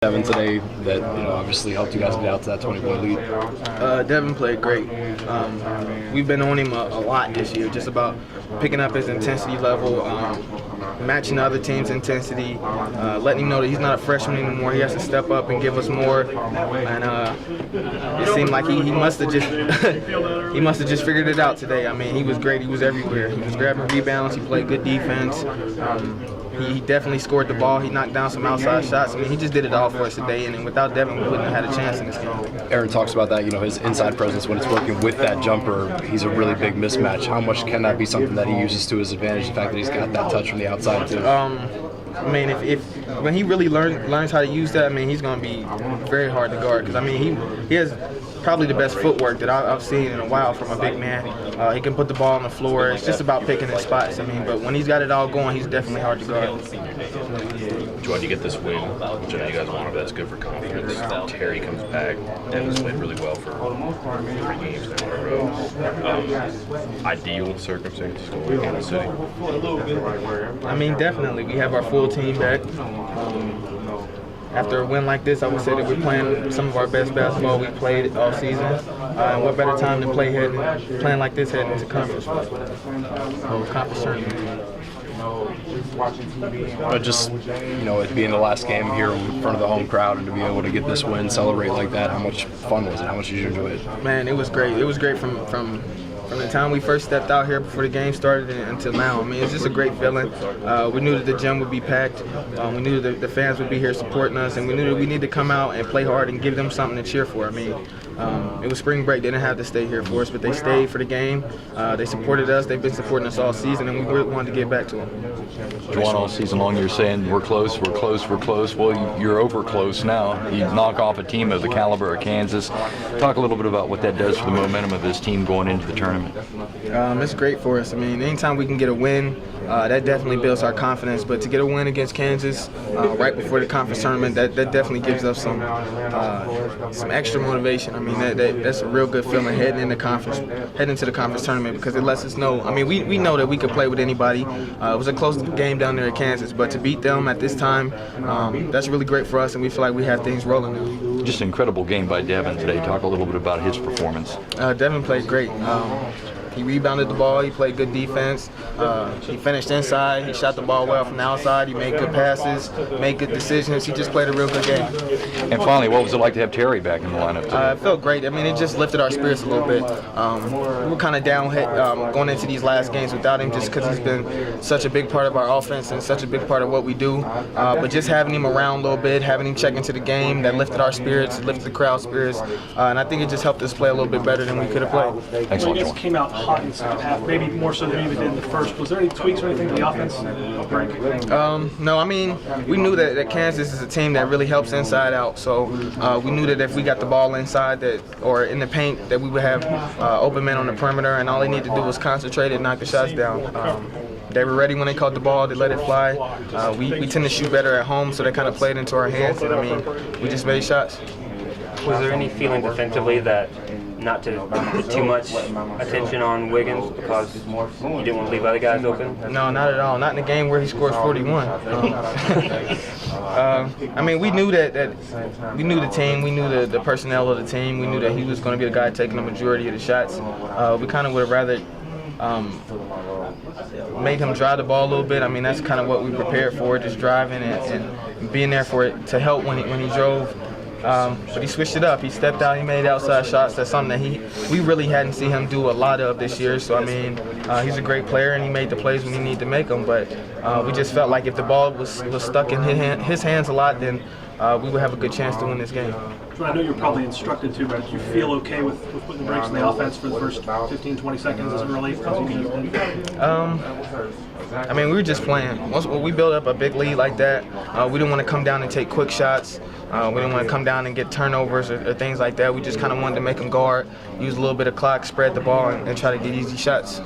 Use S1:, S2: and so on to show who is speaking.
S1: Devin today that obviously helped you guys get out to that 20-point lead?
S2: Devin played great. We've been on him a lot this year, just about picking up his intensity level, matching other teams' intensity, letting him know that he's not a freshman anymore. He has to step up and give us more. And it seemed like he must have just he must have just figured it out today. I mean, he was great. He was everywhere. He was grabbing rebounds. He played good defense. He definitely scored the ball. He knocked down some outside shots. I mean, he just did it all for us today, and without Devin, we wouldn't have had a chance in this game.
S1: Aaron talks about that, his inside presence when it's working with that jumper. He's a really big mismatch. How much can that be something that he uses to his advantage, the fact that he's got that touch from the outside, too?
S2: I mean, if when he really learns how to use that, I mean, he's going to be very hard to guard. Because, I mean, he has probably the best footwork that I've seen in a while from a big man. He can put the ball on the floor. It's just about picking his spots. I mean, but when he's got it all going, he's definitely hard to guard.
S3: Juwan, you get this win, which I know you guys wanted, but that's good for confidence. Terry comes back. Devin's played really well for 3 games in a row. Ideal circumstances going to Kansas City?
S2: I mean, definitely. We have our full team back. After a win like this, I would say that we're playing some of our best basketball we've played all season. And what better time to playing like this heading into conference tournament.
S1: But just, it being the last game here in front of the home crowd and to be able to get this win, celebrate like that, how much fun was it? How much did you enjoy it?
S2: Man, it was great. It was great from the time we first stepped out here before the game started until now. I mean, it's just a great feeling. We knew that the gym would be packed. We knew that the fans would be here supporting us, and we knew that we needed to come out and play hard and give them something to cheer for. I mean, it was spring break. They didn't have to stay here for us, but they stayed for the game. They supported us. They've been supporting us all season, and we really wanted to get back to them.
S4: Juwan, all season long you're saying we're close, we're close, we're close. Well, you're over close now. You knock off a team of the caliber of Kansas. Talk a little bit about what that does for the momentum of this team going into the tournament.
S2: It's great for us. I mean, anytime we can get a win, that definitely builds our confidence. But to get a win against Kansas right before the conference tournament, that definitely gives us some extra motivation. I mean, that's a real good feeling heading into the conference tournament, because it lets us know. I mean, we know that we could play with anybody. It was a close game down there at Kansas, but to beat them at this time, that's really great for us, and we feel like we have things rolling now.
S4: Just an incredible game by Devin today. Talk a little bit about his performance.
S2: Devin played great. He rebounded the ball. He played good defense. He finished inside. He shot the ball well from the outside. He made good passes, made good decisions. He just played a real good game.
S4: And finally, what was it like to have Terry back in the lineup today?
S2: It felt great. I mean, it just lifted our spirits a little bit. We were kind of down going into these last games without him, just because he's been such a big part of our offense and such a big part of what we do. But just having him around a little bit, having him check into the game, that lifted our spirits, lifted the crowd spirits, and I think it just helped us play a little bit better than we could have played.
S4: Thanks a lot,
S5: You guys came out hot in the second half, maybe more so than you even did in the first. Was there any tweaks or anything to the offense break?
S2: No, I mean, we knew that Kansas is a team that really helps inside out. So we knew that if we got the ball inside or in the paint, that we would have open men on the perimeter, and all they needed to do was concentrate and knock the shots down. They were ready when they caught the ball. They let it fly. We tend to shoot better at home, so they kind of played into our hands, and I mean, we just made shots.
S6: Was there any feeling defensively that not to put too much attention on Wiggins because you didn't want to leave other guys open?
S2: No, not at all. Not in a game where he scores 41. I mean, we knew we knew the team, we knew the personnel of the team, we knew that he was going to be the guy taking the majority of the shots. We kind of would have rather made him drive the ball a little bit. I mean, that's kind of what we prepared for, just driving and being there for it to help when he drove. But he switched it up. He stepped out. He made outside shots. That's something that we really hadn't seen him do a lot of this year. So I mean, he's a great player, and he made the plays when he needed to make them. But we just felt like if the ball was stuck in his hands a lot, then we would have a good chance to win this game.
S5: I know you're probably instructed to, but do you feel okay with putting the brakes on the offense for the first 15, 20 seconds as a relief?
S2: I mean, we were just playing. Once we built up a big lead like that, we didn't want to come down and take quick shots. We didn't want to come down and get turnovers or things like that. We just kind of wanted to make them guard, use a little bit of clock, spread the ball, and try to get easy shots.